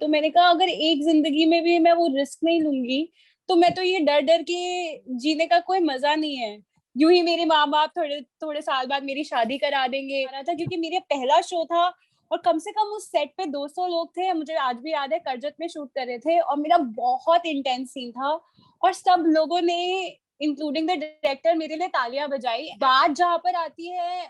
तो मैंने कहा अगर एक जिंदगी में भी मैं वो रिस्क नहीं लूंगी तो मैं तो ये डर डर के जीने का कोई मजा नहीं है। यूं ही मेरे माँ बाप थोड़े थोड़े साल बाद मेरी शादी करा देंगे रहा था, क्योंकि मेरा पहला शो था और कम से कम उस सेट पे 200 लोग थे। मुझे आज भी याद है, करजत में शूट कर रहे थे और मेरा बहुत इंटेंस सीन था और सब लोगों ने इंक्लूडिंग द डायरेक्टर मेरे लिए तालियां बजाई। बात जहां पर आती है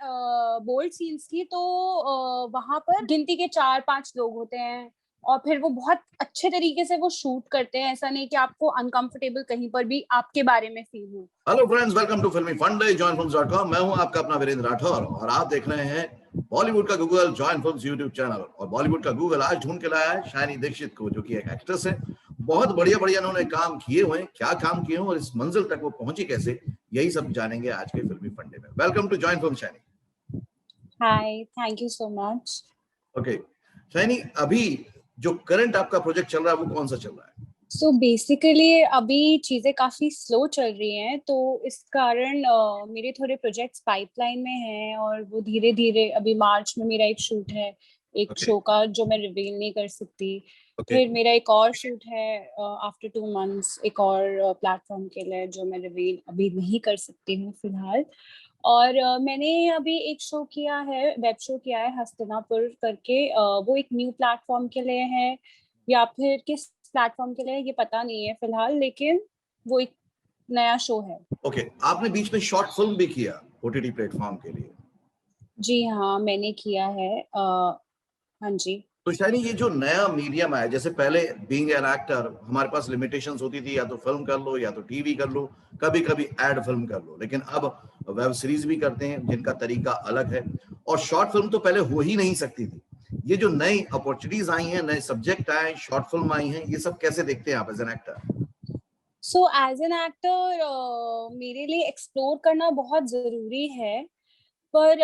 बोल्ड सीन्स की, तो वहां पर गिनती के 4-5 लोग होते हैं और फिर वो बहुत अच्छे तरीके से वो शूट करते हैं। ऐसा नहीं कि आपको अनकंफर्टेबल कहीं पर भी आपके बारे में फील हो। हेलो फ्रेंड्स, वेलकम टू फिल्मी फंडे joinfilms.com। मैं हूं आपका अपना वीरेंद्र राठौर और आप देख रहे हैं बॉलीवुड का Google join films YouTube channel. और बॉलीवुड का गूगल आज ढूंढ के लाया है शायनी दीक्षित को, जो कि एक एक्ट्रेस है। बहुत बढ़िया बढ़िया उन्होंने काम किए हुए हैं, क्या काम किए हैं और इस मंजिल तक वो पहुंची कैसे, यही सब जानेंगे आज के फिल्मी फंडे में। Welcome to join film Shiny. Hi, thank you so much. Okay Shiny, अभी जो करंट आपका प्रोजेक्ट चल रहा है वो कौन सा चल रहा है? सो बेसिकली अभी चीजें काफी स्लो चल रही हैं, तो इस कारण मेरे थोड़े प्रोजेक्ट्स पाइपलाइन में हैं और वो धीरे धीरे, अभी मार्च में मेरा एक शूट है एक ओके शो का जो मैं रिवील नहीं कर सकती। ओके फिर मेरा एक और शूट है आफ्टर 2 मंथ्स एक और प्लेटफॉर्म के लिए, जो मैं रिवील अभी नहीं कर सकती हूँ फिलहाल। और मैंने अभी एक शो किया है, वेब शो किया है हस्तिनापुर करके। वो एक न्यू प्लेटफॉर्म के लिए है या फिर किस प्लेटफॉर्म के लिए ये पता नहीं है फिलहाल, लेकिन वो एक नया शो है। ओके, आपने बीच में शॉर्ट फिल्म भी किया ओटीटी प्लेटफॉर्म के लिए। जी हाँ, मैंने किया है। हाँ जी। तो शायनी, ये जो नया मीडियम आया, जैसे पहले बीइंग एन एक्टर हमारे पास लिमिटेशंस होती थी, या तो फिल्म कर लो या तो टीवी कर लो, कभी कभी एड फिल्म कर लो, लेकिन अब वेब सीरीज भी करते हैं जिनका तरीका अलग है। और शॉर्ट फिल्म तो पहले हो ही नहीं सकती थी। ये जो नई अपॉर्चुनिटीज आई हैं, नए सब्जेक्ट आए, शॉर्ट फिल्म आई हैं, ये सब कैसे देखते हैं आप as an actor? So as an actor मेरे लिए एक्सप्लोर करना बहुत जरूरी है। पर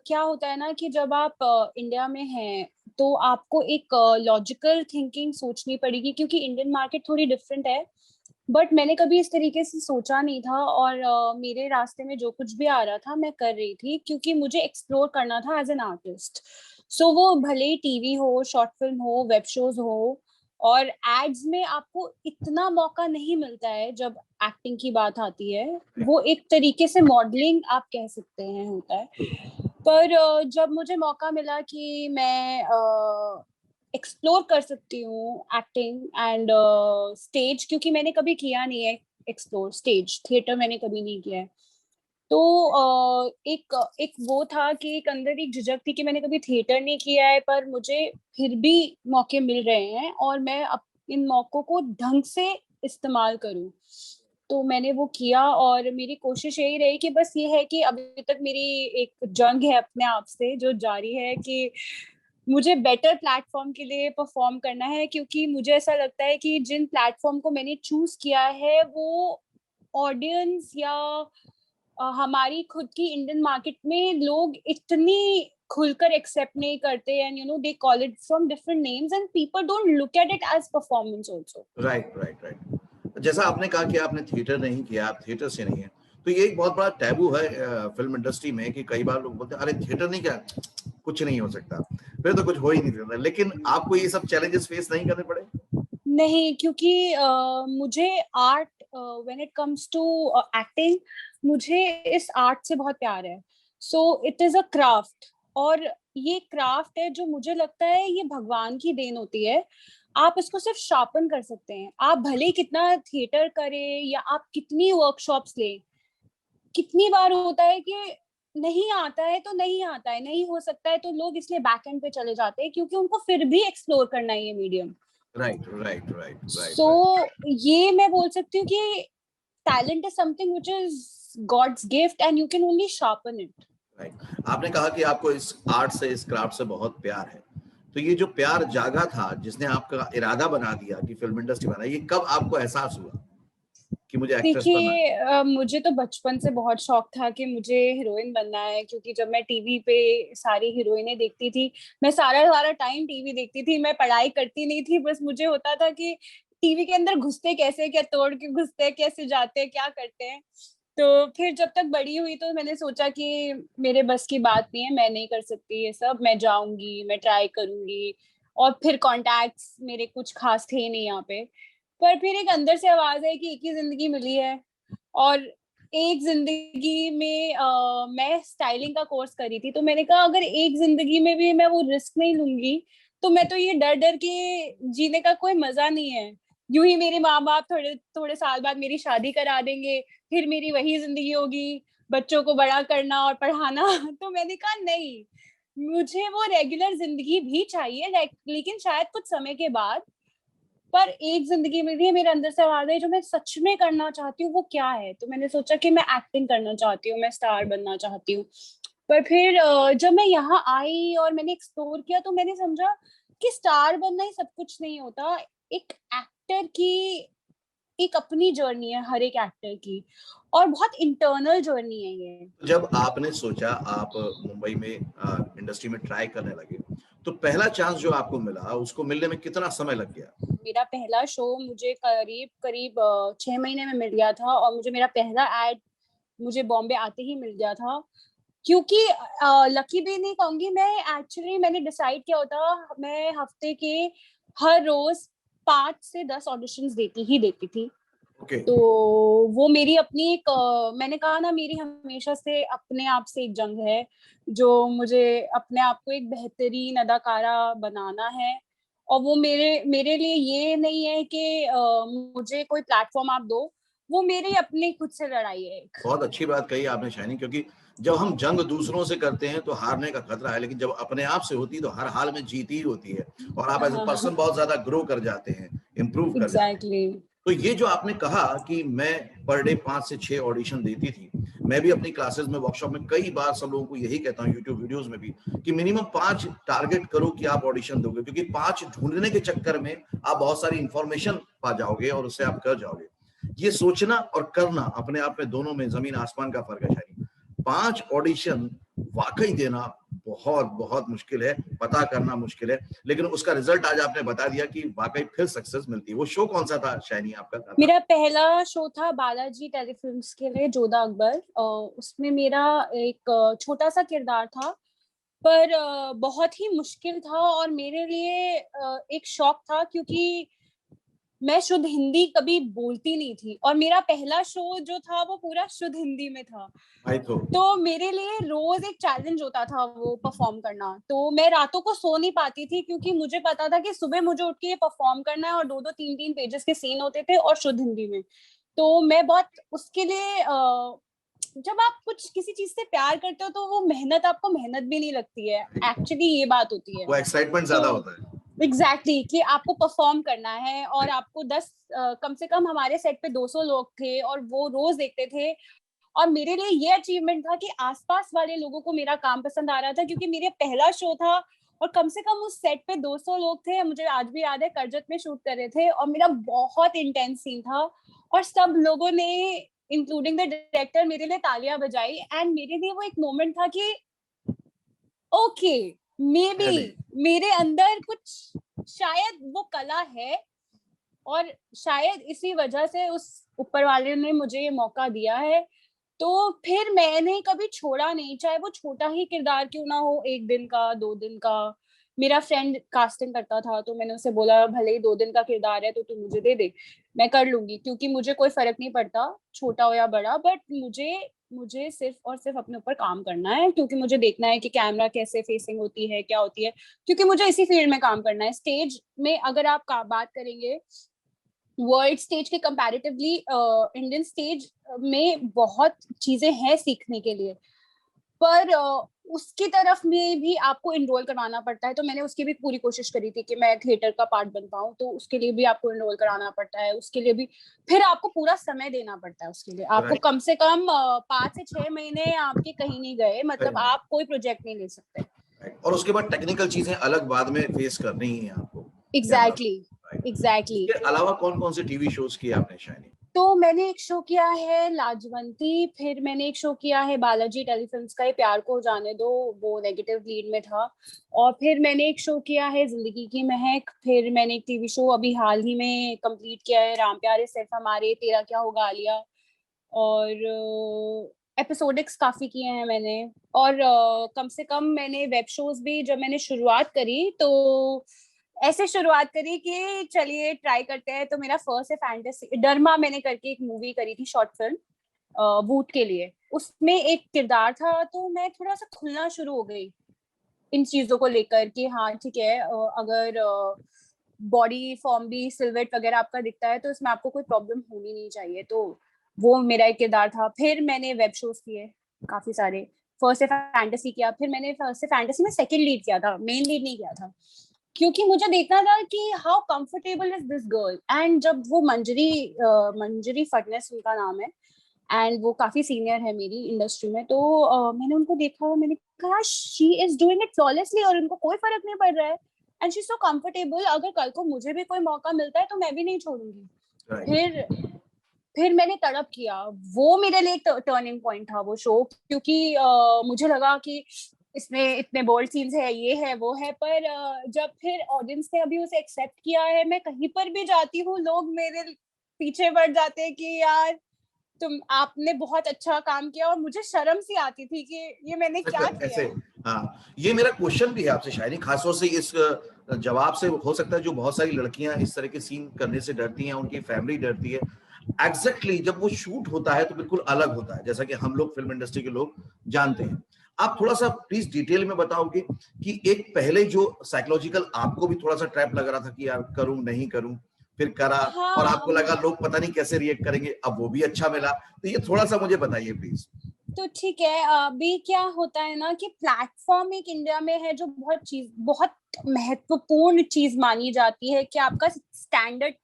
क्या होता है ना कि जब आप इंडिया में हैं तो आपको एक लॉजिकल थिंकिंग सोचनी पड़ेगी, क्योंकि इंडियन मार्केट थोड़ी डिफरेंट है। बट मैंने कभी इस तरीके से सोचा नहीं था और मेरे रास्ते में जो कुछ भी आ रहा था मैं कर रही थी, क्योंकि मुझे एक्सप्लोर करना था एज एन आर्टिस्ट। सो वो भले ही टीवी हो, शॉर्ट फिल्म हो, वेब शोज हो, और एड्स में आपको इतना मौका नहीं मिलता है जब एक्टिंग की बात आती है। वो एक तरीके से मॉडलिंग आप कह सकते हैं होता है। पर जब मुझे मौका मिला कि मैं एक्सप्लोर कर सकती हूँ एक्टिंग एंड स्टेज, क्योंकि मैंने कभी किया नहीं है एक्सप्लोर स्टेज, थिएटर मैंने कभी नहीं किया है। तो एक एक वो था कि एक अंदर एक झिझक थी कि मैंने कभी थिएटर नहीं किया है, पर मुझे फिर भी मौके मिल रहे हैं और मैं इन मौकों को ढंग से इस्तेमाल करूं। तो मैंने वो किया और मेरी कोशिश यही रही कि बस ये है कि अभी तक मेरी एक जंग है अपने आप से जो जारी है कि मुझे बेटर प्लेटफॉर्म के लिए परफॉर्म करना है, क्योंकि मुझे ऐसा लगता है कि जिन प्लेटफॉर्म को मैंने चूज किया है वो ऑडियंस या हमारी खुद की इंडियन मार्केट में लोग इतनी खुलकर एक्सेप्ट नहीं करते, and you know they call it from different names and people don't look at it as performance also. Right right right. जैसा आपने कहा कि आपने थिएटर नहीं किया, आप थिएटर से नहीं है, तो ये एक बहुत बड़ा टैबू है फिल्म इंडस्ट्री में कि कई बार लोग बोलते हैं अरे थिएटर नहीं किया, कुछ नहीं हो सकता, फिर तो कुछ हो ही नहीं सकता। लेकिन आपको ये सब चैलेंजेस फेस नहीं करने पड़े? नहीं, क्योंकि मुझे art, when it comes to acting, मुझे इस आर्ट से बहुत प्यार है। So it is a craft, और ये क्राफ्ट है जो मुझे लगता है ये भगवान की देन होती है। आप इसको सिर्फ शार्पन कर सकते हैं। आप भले ही कितना थिएटर करें या आप कितनी वर्कशॉप्स लें, कितनी बार होता है कि नहीं आता है तो नहीं आता है, नहीं हो सकता है तो लोग इसलिए बैक एंड पे चले जाते हैं, क्योंकि उनको फिर भी एक्सप्लोर करना है ये medium. Right right right right so right ये मैं बोल सकती हूँ कि talent is something which is God's gift and you can only sharpen it. Right. आपने कहा कि आपको इस आर्ट से, इस क्राफ्ट से बहुत प्यार है, तो ये जो प्यार जागा था, जिसने आपका इरादा बना दिया कि फिल्म इंडस्ट्री बना, ये कब आपको एहसास हुआ कि मुझे एक्ट्रेस बनना है? देखिए, मुझे तो बचपन से बहुत शौक था कि मुझे हीरोइन बनना है, क्योंकि जब मैं टीवी पे सारी हीरोइनें देखती थी, मैं सारा सारा टाइम टीवी देखती थी। मैं पढ़ाई करती नहीं थी, बस मुझे होता था कि टीवी के अंदर घुसते कैसे, क्या तोड़ के घुसते, कैसे जाते, क्या करते हैं। तो फिर जब तक बड़ी हुई तो मैंने सोचा कि मेरे बस की बात नहीं है, मैं नहीं कर सकती ये सब, मैं जाऊंगी, मैं ट्राई करूंगी। और फिर कॉन्टैक्ट्स मेरे कुछ खास थे नहीं यहाँ पे। पर फिर एक अंदर से आवाज है कि एक ही जिंदगी मिली है, और एक जिंदगी में मैं स्टाइलिंग का कोर्स करी थी, तो मैंने कहा अगर एक जिंदगी में भी मैं वो रिस्क नहीं लूंगी तो मैं तो ये डर डर के जीने का कोई मजा नहीं है। यूं ही मेरे माँ बाप थोड़े थोड़े साल बाद मेरी शादी करा देंगे, फिर मेरी वही जिंदगी होगी, बच्चों को बड़ा करना और पढ़ाना। तो मैंने कहा नहीं, मुझे वो रेगुलर जिंदगी भी चाहिए, लेकिन शायद कुछ समय के बाद। पर एक जिंदगी मिल रही है, मेरे अंदर से आवाज है जो मैं सच में करना चाहती हूँ वो क्या है। तो मैंने सोचा कि मैं एक्टिंग करना चाहती हूँ, मैं स्टार बनना चाहती हूँ। पर फिर जब मैं यहाँ आई और मैंने एक्सप्लोर किया तो मैंने समझा कि स्टार बनना ही सब कुछ नहीं होता। एक एक्टर की एक अपनी जर्नी है, हर एक एक्टर की, और बहुत इंटरनल जर्नी है ये। जब आपने सोचा आप मुंबई में इंडस्ट्री में ट्राई करने लगे, तो पहला चांस जो आपको मिला उसको मिलने में कितना समय लग गया? मेरा पहला शो मुझे करीब करीब 6 महीने में मिल गया था, और मुझे मेरा पहला एड मुझे बॉम्बे आते ही मिल गया था। क्योंकि लकी भी नहीं कहूंगी मैं, एक्चुअली मैंने डिसाइड किया होता, मैं हफ्ते के हर रोज 5 से 10 ऑडिशंस देती थी। ओके। तो वो मेरी अपनी एक मैंने कहा ना, मेरी हमेशा से अपने आप से एक जंग है, जो मुझे अपने आप को एक बेहतरीन अदाकारा बनाना है। और वो मेरे मेरे लिए ये नहीं है कि मुझे कोई प्लेटफॉर्म आप दो, वो मेरी अपनी खुद से लड़ाई है एक। बहुत अच्छी बात कही आपने शाइनी, क्योंकि जब हम जंग दूसरों से करते हैं तो हारने का खतरा है, लेकिन जब अपने आप से होती है तो हर हाल में जीत ही होती है, और आप एज ए हाँ, पर्सन बहुत ज्यादा ग्रो कर जाते हैं, इम्प्रूव कर जाते हैं। एग्जैक्टली। तो ये जो आपने कहा कि मैं पर डे 5 से 6 ऑडिशन देती थी, मैं भी अपनी क्लासेस में, वर्कशॉप में कई बार सब लोगों को यही कहता हूँ, यूट्यूब वीडियोस में भी, कि मिनिमम 5 टारगेट करो कि आप ऑडिशन दोगे, क्योंकि 5 ढूंढने के चक्कर में आप बहुत सारी इंफॉर्मेशन पा जाओगे और उससे आप कर जाओगे। ये सोचना और करना अपने आप में, दोनों में जमीन आसमान का फर्क है शायद। 5 ऑडिशन वाकई देना बहुत बहुत मुश्किल है, पता करना मुश्किल है, लेकिन उसका रिजल्ट आज आपने बता दिया कि वाकई फिर सक्सेस मिलती है। वो शो कौन सा था शाइनी आपका? मेरा पहला शो था बालाजी टेलीफिल्म्स के लिए, जोधा अकबर। उसमें मेरा एक छोटा सा किरदार था, पर बहुत ही मुश्किल था और मेरे लिए एक शौक था, क्योंकि मैं शुद्ध हिंदी कभी बोलती नहीं थी, और मेरा पहला शो जो था वो पूरा शुद्ध हिंदी में था। भाई तो मेरे लिए रोज एक चैलेंज होता था वो परफॉर्म करना। तो मैं रातों को सो नहीं पाती थी, क्योंकि मुझे पता था कि सुबह मुझे उठ के ये परफॉर्म करना है, और 2-2 3-3 पेजेस के सीन होते थे और शुद्ध हिंदी में। तो मैं बहुत उसके लिए जब आप कुछ किसी चीज से प्यार करते हो तो वो मेहनत आपको मेहनत भी नहीं लगती है, एक्चुअली ये बात होती है। वो एक्साइटमेंट तो ज्यादा होता है। एग्जैक्टली कि आपको परफॉर्म करना है, और आपको 10 कम से कम हमारे सेट पे 200 लोग थे और वो रोज देखते थे। और मेरे लिए ये अचीवमेंट था कि आसपास वाले लोगों को मेरा काम पसंद आ रहा था, क्योंकि मेरे पहला शो था, और कम से कम उस सेट पे 200 लोग थे। मुझे आज भी याद है, करजत में शूट कर रहे थे और मेरा बहुत इंटेंस सीन था, और सब लोगों ने इंक्लूडिंग द डायरेक्टर मेरे लिए तालियां बजाई। एंड मेरे लिए वो एक मोमेंट था कि ओके, मे बी मेरे अंदर कुछ शायद वो कला है, और शायद इसी वजह से उस ऊपर वाले ने मुझे ये मौका दिया है। तो फिर मैंने कभी छोड़ा नहीं, चाहे वो छोटा ही किरदार क्यों ना हो, 1 दिन का, 2 दिन का। मेरा फ्रेंड कास्टिंग करता था, तो मैंने उसे बोला भले ही 2 दिन का किरदार है तो तू मुझे दे दे, मैं कर लूंगी, क्योंकि मुझे कोई फर्क नहीं पड़ता छोटा हो या बड़ा, बट मुझे मुझे सिर्फ और सिर्फ अपने ऊपर काम करना है, क्योंकि मुझे देखना है कि कैमरा कैसे फेसिंग होती है, क्या होती है, क्योंकि मुझे इसी फील्ड में काम करना है। स्टेज में अगर आप बात करेंगे वर्ल्ड स्टेज के कंपैरेटिवली, इंडियन स्टेज में बहुत चीजें हैं सीखने के लिए, पर उसकी तरफ में भी आपको इनरोल करवाना पड़ता है। तो मैंने उसकी भी पूरी कोशिश करी थी कि मैं थिएटर का पार्ट बन पाऊँ, तो उसके लिए भी आपको इनरोल कराना पड़ता है, उसके लिए भी फिर आपको पूरा समय देना पड़ता है। उसके लिए आपको कम से कम 5 से 6 महीने आपके कहीं नहीं गए, मतलब आप कोई प्रोजेक्ट नहीं ले सकते। और उसके बाद टेक्निकल चीजें अलग बाद में फेस करनी ही है आपको। Exactly, exactly. इसके अलावा कौन कौन से टीवी शोज किए आपने शाइनी? तो मैंने एक शो किया है लाजवंती, फिर मैंने एक शो किया है बालाजी टेलीफिल्म्स का, ये प्यार को जाने दो, वो नेगेटिव लीड में था। और फिर मैंने एक शो किया है जिंदगी की महक। फिर मैंने एक टीवी शो अभी हाल ही में कंप्लीट किया है, राम प्यारे सिर्फ हमारे, तेरा क्या होगा आलिया। और एपिसोडिक्स काफी किए हैं मैंने। और कम से कम मैंने वेब शोज भी, जब मैंने शुरुआत करी तो ऐसे शुरुआत करी कि चलिए ट्राई करते हैं। तो मेरा फर्स्ट है फैंटेसी, डरमा मैंने करके एक मूवी करी थी, शॉर्ट फिल्म वूट के लिए। उसमें एक किरदार था, तो मैं थोड़ा सा खुलना शुरू हो गई इन चीजों को लेकर कि हाँ ठीक है, अगर बॉडी फॉर्म भी सिल्हूट वगैरह आपका दिखता है तो इसमें आपको कोई प्रॉब्लम होनी नहीं चाहिए। तो वो मेरा एक किरदार था। फिर मैंने वेब शोज किए काफी सारे। फर्स्ट से फैंटेसी किया, फिर मैंने फर्स्ट से फैंटेसी में सेकंड लीड किया था, मेन लीड नहीं किया था, क्योंकि मुझे देखना था कि how comfortable is this girl. And जब वो मंजरी फडनेस उनका नाम है, एंड वो काफी सीनियर है मेरी इंडस्ट्री में, तो मैंने उनको देखा, मैंने कहा she is doing it flawlessly और उनको कोई फर्क नहीं पड़ रहा है, and she is so comfortable. अगर कल को मुझे भी कोई मौका मिलता है तो मैं भी नहीं छोड़ूंगी। फिर मैंने तड़प किया। वो मेरे लिए एक टर्निंग पॉइंट था वो शो, क्योंकि मुझे लगा कि इसमें इतने बोल्ड सीन्स है, ये है वो है, पर जब फिर ऑडियंस ने अभी उसे एक्सेप्ट किया है, मैं कहीं पर भी जाती हूँ लोग मेरे पीछे पड़ जाते हैं कि यार तुम आपने बहुत अच्छा काम किया। और मुझे शर्म सी आती थी कि ये मैंने क्या किया है। हाँ, ये मेरा क्वेश्चन भी है आपसे शायरी, खासतौर से इस जवाब से हो सकता है जो बहुत सारी लड़कियां इस तरह के सीन करने से डरती हैं, उनकी फैमिली डरती है। एग्जैक्टली जब वो शूट होता है तो बिल्कुल अलग होता है, जैसा कि हम लोग फिल्म इंडस्ट्री के लोग जानते हैं। आप थोड़ा सा प्लीज डिटेल में बताओगे कि एक पहले जो साइकोलॉजिकल आपको भी थोड़ा सा ट्रैप लग रहा था कि यार करूं नहीं करूं, फिर करा और आपको हाँ, लगा लोग पता नहीं कैसे रिएक्ट करेंगे, अब वो भी अच्छा मिला, तो ये थोड़ा सा मुझे बताइए प्लीज। तो ठीक है। अभी क्या होता है ना कि प्लेटफॉर्म एक इंडिया में है जो बहुत महत्वपूर्ण चीज मानी जाती है कि आपका स्टैंडर्ड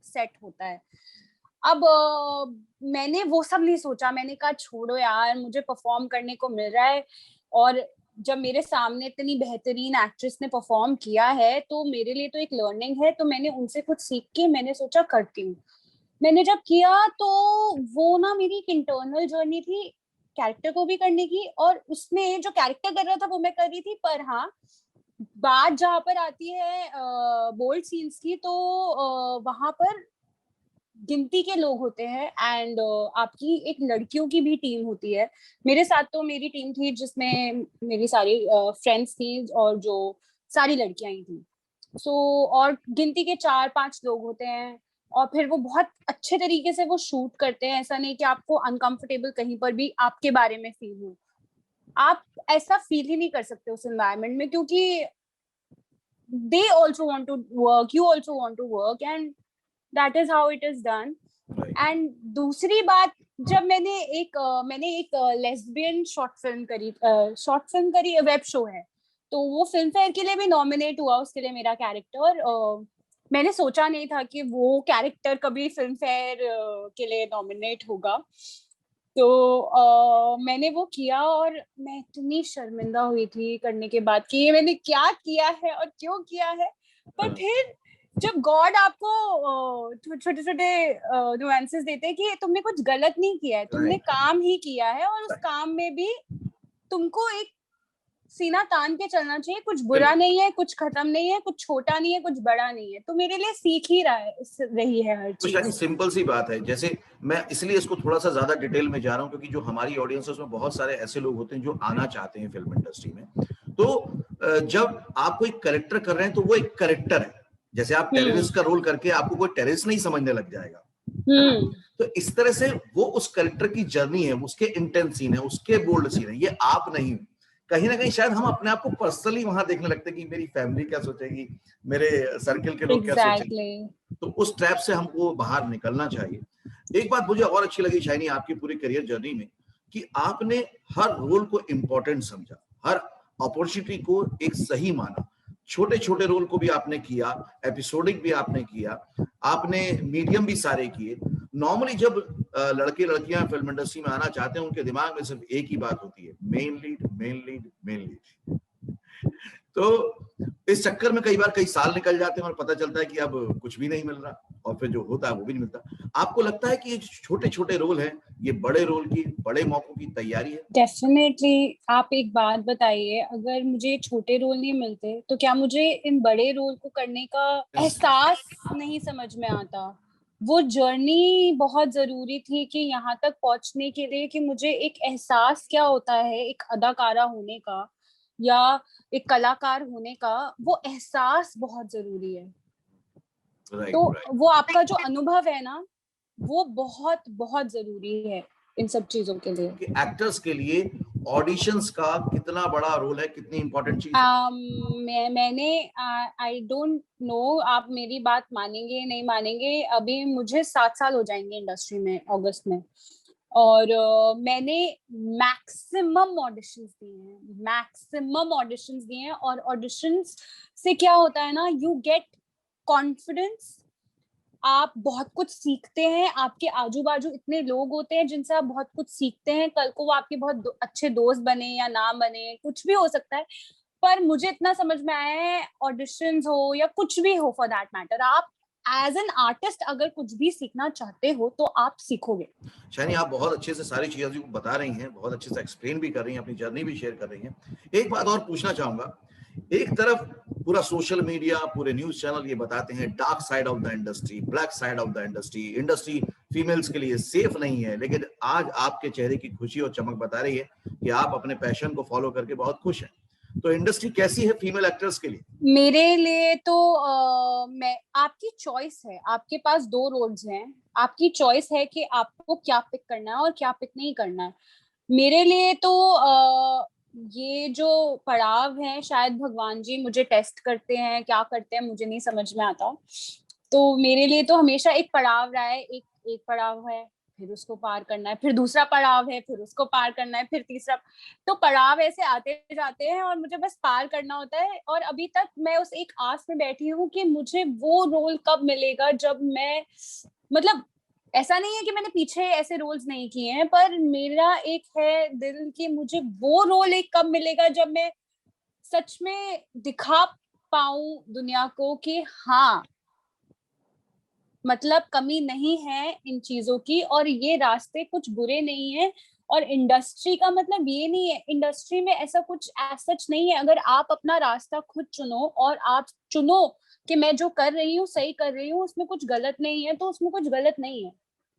सेट होता है। अब मैंने वो सब नहीं सोचा, मैंने कहा छोड़ो यार, मुझे परफॉर्म करने को मिल रहा है। और जब मेरे सामने इतनी बेहतरीन एक्ट्रेस ने परफॉर्म किया है तो मेरे लिए तो एक लर्निंग है, तो मैंने उनसे कुछ सीख के मैंने सोचा करती हूँ। मैंने जब किया तो वो ना मेरी एक इंटरनल जर्नी थी कैरेक्टर को भी करने की, और उसमें जो कैरेक्टर कर रहा था वो मैं कर रही थी। पर हाँ, बात जहां पर आती है बोल्ड सीन्स की, तो वहां पर गिनती के लोग होते हैं, एंड आपकी एक लड़कियों की भी टीम होती है। मेरे साथ तो मेरी टीम थी जिसमें मेरी सारी फ्रेंड्स थी और जो सारी लड़कियां ही थी। सो और गिनती के 4-5 लोग होते हैं, और फिर वो बहुत अच्छे तरीके से वो शूट करते हैं। ऐसा नहीं कि आपको अनकंफर्टेबल कहीं पर भी आपके बारे में फील हो। आप ऐसा फील ही नहीं कर सकते उस एनवायरनमेंट में, क्योंकि they also want to work, you also want to work, and that is how it is done. And दूसरी बात, जब मैंने एक लेस्बियन शॉर्ट फिल्म करी, वेब शो है, तो वो फिल्म फेयर के लिए भी नॉमिनेट हुआ, उसके लिए मेरा कैरेक्टर। मैंने सोचा नहीं था कि वो कैरेक्टर कभी फिल्म फेयर के लिए नॉमिनेट होगा। तो मैंने वो किया और मैं इतनी शर्मिंदा हुई थी करने के बाद कि ये मैंने क्या किया है और क्यों किया है। पर फिर जब गॉड आपको छोटे छोटे नुआंसेस देते हैं कि तुमने कुछ गलत नहीं किया है, तुमने काम ही किया है, और उस काम में भी तुमको एक सीना तान के चलना चाहिए। कुछ बुरा नहीं है, कुछ खत्म नहीं है, कुछ छोटा नहीं है, कुछ बड़ा नहीं है। तो मेरे लिए सीख ही रही है हर चीज। तो सिंपल सी बात है, जैसे मैं इसलिए इसको थोड़ा सा ज्यादा डिटेल में जा रहा हूँ क्योंकि जो हमारी ऑडियंस है उसमें बहुत सारे ऐसे लोग होते हैं जो आना चाहते हैं फिल्म इंडस्ट्री में। तो जब आप कोई कैरेक्टर कर रहे हैं तो वो एक कैरेक्टर है, जैसे आप टेररिस्ट का रोल करके आपको कोई टेररिस्ट नहीं समझने लग जाएगा, है ना? तो इस तरह से वो उस कैरेक्टर की जर्नी है, उसके इंटेंस सीन है, उसके बोल्ड सीन है, ये आप नहीं। कहीं ना कहीं शायद हम अपने आप को पर्सनली वहां देखने लगते हैं कि मेरी फैमिली क्या सोचेगी, मेरे सर्किल के लोग क्या सोचेंगे। तो उस ट्रैप से हमको बाहर निकलना चाहिए। एक बात मुझे और अच्छी लगी शाइनी आपकी पूरी करियर जर्नी में, कि आपने हर रोल को इंपॉर्टेंट समझा, हर अपॉर्चुनिटी को एक सही माना। छोटे छोटे रोल को भी आपने किया, एपिसोडिक भी आपने किया, आपने मीडियम भी सारे किए। नॉर्मली जब लड़के लड़कियां फिल्म इंडस्ट्री में आना चाहते हैं उनके दिमाग में सिर्फ एक ही बात होती है, main lead main lead main lead. तो इस चक्कर में कई बार कई साल निकल जाते हैं और पता चलता है कि अब कुछ भी नहीं मिल रहा, और फिर जो होता है वो भी नहीं मिलता। आपको लगता है कि ये छोटे छोटे रोल हैं, ये बड़े रोल की, बड़े मौकों की तैयारी है? डेफिनेटली। आप एक बात बताइए, अगर मुझे छोटे रोल नहीं मिलते तो क्या मुझे इन बड़े रोल को करने का एहसास नहीं समझ में आता। वो जर्नी बहुत जरूरी थी कि यहाँ तक पहुंचने के लिए, कि मुझे एक एहसास क्या होता है एक अदाकारा होने का, या एक कलाकार होने का, वो एहसास बहुत जरूरी है। तो वो आपका जो अनुभव है ना, वो बहुत बहुत जरूरी है इन सब चीजों के लिए। कि एक्टर्स के लिए ऑडिशंस का कितना बड़ा रोल है, कितनी इंपॉर्टेंट चीज है? मैंने आई डोंट नो, आप मेरी बात मानेंगे नहीं मानेंगे, अभी मुझे 7 साल हो जाएंगे इंडस्ट्री में अगस्त में, और मैंने मैक्सिमम ऑडिशंस दिए हैं। और ऑडिशंस से क्या होता है ना, यू गेट कॉन्फिडेंस, आप बहुत कुछ सीखते हैं, आपके आजू बाजू इतने लोग होते हैं जिनसे आप बहुत कुछ सीखते हैं, कल को वो आपके बहुत अच्छे दोस्त बने या ना बने, कुछ भी हो सकता है। पर मुझे इतना समझ में आया है, ऑडिशंस हो या कुछ भी हो फॉर दैट मैटर, आप एज एन आर्टिस्ट अगर कुछ भी सीखना चाहते हो तो आप सीखोगे। शाइनी, आप बहुत अच्छे से सारी चीजें को बता रही हैं, बहुत अच्छे से एक्सप्लेन भी कर रही हैं, अपनी जर्नी भी शेयर कर रही हैं। एक बात और पूछना चाहूंगा, एक तरफ पूरा सोशल मीडिया, पूरे न्यूज चैनल ये बताते हैं dark side of the industry, black side of the industry, industry females के लिए सेफ नहीं है, लेकिन आज आपके चेहरे की खुशी और चमक बता रही है कि आप अपने पैशन को फॉलो करके बहुत खुश हैं। तो इंडस्ट्री कैसी है फीमेल एक्टर्स के लिए? मेरे लिए तो मैं, आपकी चॉइस है, आपके पास 2 रोल्स हैं, आपकी चॉइस है कि आपको क्या पिक करना है और क्या पिक नहीं करना है। मेरे लिए तो ये जो पड़ाव है, शायद भगवान जी मुझे टेस्ट करते हैं, क्या करते हैं मुझे नहीं समझ में आता। तो मेरे लिए तो हमेशा एक पड़ाव रहा है, एक पड़ाव है, फिर उसको पार करना है, फिर दूसरा पड़ाव है, फिर उसको पार करना है, फिर तीसरा। तो पड़ाव ऐसे आते जाते हैं और मुझे बस पार करना होता है। और अभी तक मैं उस एक आस में बैठी हूँ कि मुझे वो रोल कब मिलेगा जब मैं, मतलब ऐसा नहीं है कि मैंने पीछे ऐसे रोल्स नहीं किए हैं, पर मेरा एक है दिल कि मुझे वो रोल एक कब मिलेगा जब मैं सच में दिखा पाऊं दुनिया को कि हाँ, मतलब कमी नहीं है इन चीजों की, और ये रास्ते कुछ बुरे नहीं है। और इंडस्ट्री का मतलब ये नहीं है, इंडस्ट्री में ऐसा कुछ सच नहीं है। अगर आप अपना रास्ता खुद चुनो और आप चुनो कि मैं जो कर रही हूँ सही कर रही हूँ, उसमें कुछ गलत नहीं है, तो उसमें कुछ गलत नहीं है।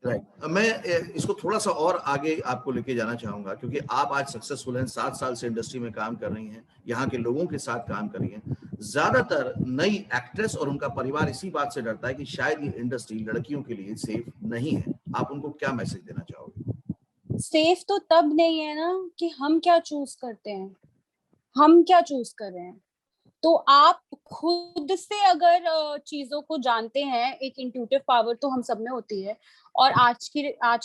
राइट। मैं इसको थोड़ा सा और आगे आपको लेके जाना चाहूंगा, क्योंकि आप आज सक्सेसफुल हैं, 7 साल से इंडस्ट्री में काम कर रही हैं, यहाँ के लोगों के साथ काम कर रही हैं। ज्यादातर नई एक्ट्रेस और उनका परिवार इसी बात से डरता है कि शायद ये इंडस्ट्री लड़कियों के लिए सेफ नहीं है। आप उनको क्या मैसेज देना चाहोगे? सेफ तो तब नहीं है ना कि हम क्या चूज करते हैं, हम क्या चूज कर रहे हैं। तो आप खुद से अगर चीजों को जानते हैं, एक इंट्यूटिव पावर तो हम सब में होती है। और आज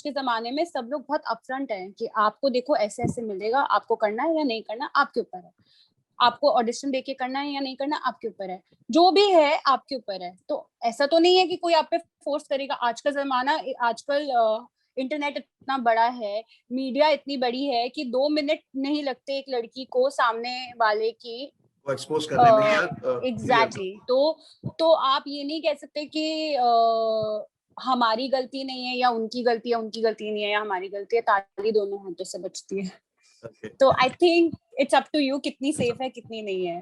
के जमाने में सब लोग बहुत अपफ्रंट हैं कि आपको देखो ऐसे ऐसे मिलेगा, आपको करना है या नहीं करना आपके ऊपर है, आपको ऑडिशन देके करना है या नहीं करना आपके ऊपर है, जो भी है आपके ऊपर है। तो ऐसा तो नहीं है कि कोई आप पे फोर्स करेगा। आज का जमाना, आजकल इंटरनेट इतना बड़ा है, मीडिया इतनी बड़ी है कि 2 मिनट नहीं लगते एक लड़की को सामने वाले की एक्सपोज करने में या एग्जैक्टली। तो आप ये नहीं कह सकते कि हमारी गलती नहीं है या उनकी गलती है, उनकी गलती नहीं है या हमारी गलती है, ताली दोनों हाथों से बचती है। तो I think it's up to you कितनी सेफ है कितनी नहीं है।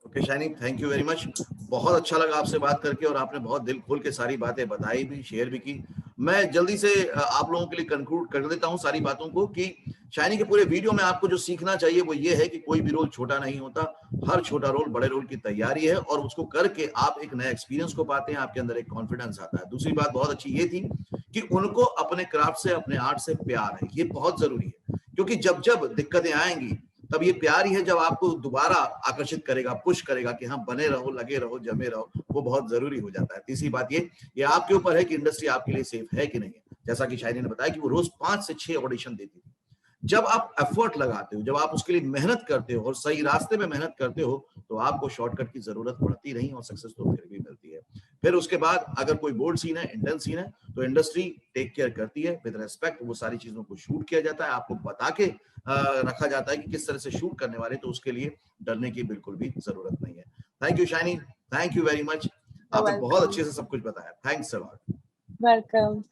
Okay Shiny, thank you very much. बहुत अच्छा लगा आपसे बात करके, और आपने बहुत दिल खोल के सारी बातें बताई भी, शेयर भी की। मैं जल्दी से आप लोगों के लिए कंक्लूड कर देता हूं सारी बातों को कि शाइनी के पूरे वीडियो में आपको जो सीखना चाहिए वो ये है कि कोई भी रोल छोटा नहीं होता, हर छोटा रोल बड़े रोल की तैयारी है, और उसको करके आप एक नया एक्सपीरियंस को पाते हैं, आपके अंदर एक कॉन्फिडेंस आता है। दूसरी बात बहुत अच्छी ये थी कि उनको अपने क्राफ्ट से, अपने आर्ट से प्यार है, ये बहुत जरूरी है, क्योंकि जब जब दिक्कतें आएंगी तब ये प्यार ही है जब आपको दोबारा आकर्षित करेगा, पुश करेगा कि हाँ बने रहो, लगे रहो, जमे रहो, वो बहुत जरूरी हो जाता है। तीसरी बात ये आपके ऊपर है कि इंडस्ट्री आपके लिए सेफ है कि नहीं है। जैसा कि शाइनी ने बताया कि वो रोज 5 से 6 ऑडिशन देती थी। जब आप एफर्ट लगाते हो, जब आप उसके लिए मेहनत करते हो और सही रास्ते में मेहनत करते हो, तो आपको शॉर्टकट की जरूरत पड़ती नहीं, और सक्सेस तो फिर भी मिलती है। फिर उसके बाद अगर कोई बोल्ड सीन है, इंटेंस सीन है, तो इंडस्ट्री टेक केयर करती है, विद रेस्पेक्ट वो सारी चीजों को शूट किया जाता है, आपको बता के रखा जाता है कि किस तरह से शूट करने वाले, तो उसके लिए डरने की बिल्कुल भी जरूरत नहीं है। Thank you shiny, thank you very much. आपने बहुत अच्छे से सब कुछ बताया। Thanks a lot. वेलकम।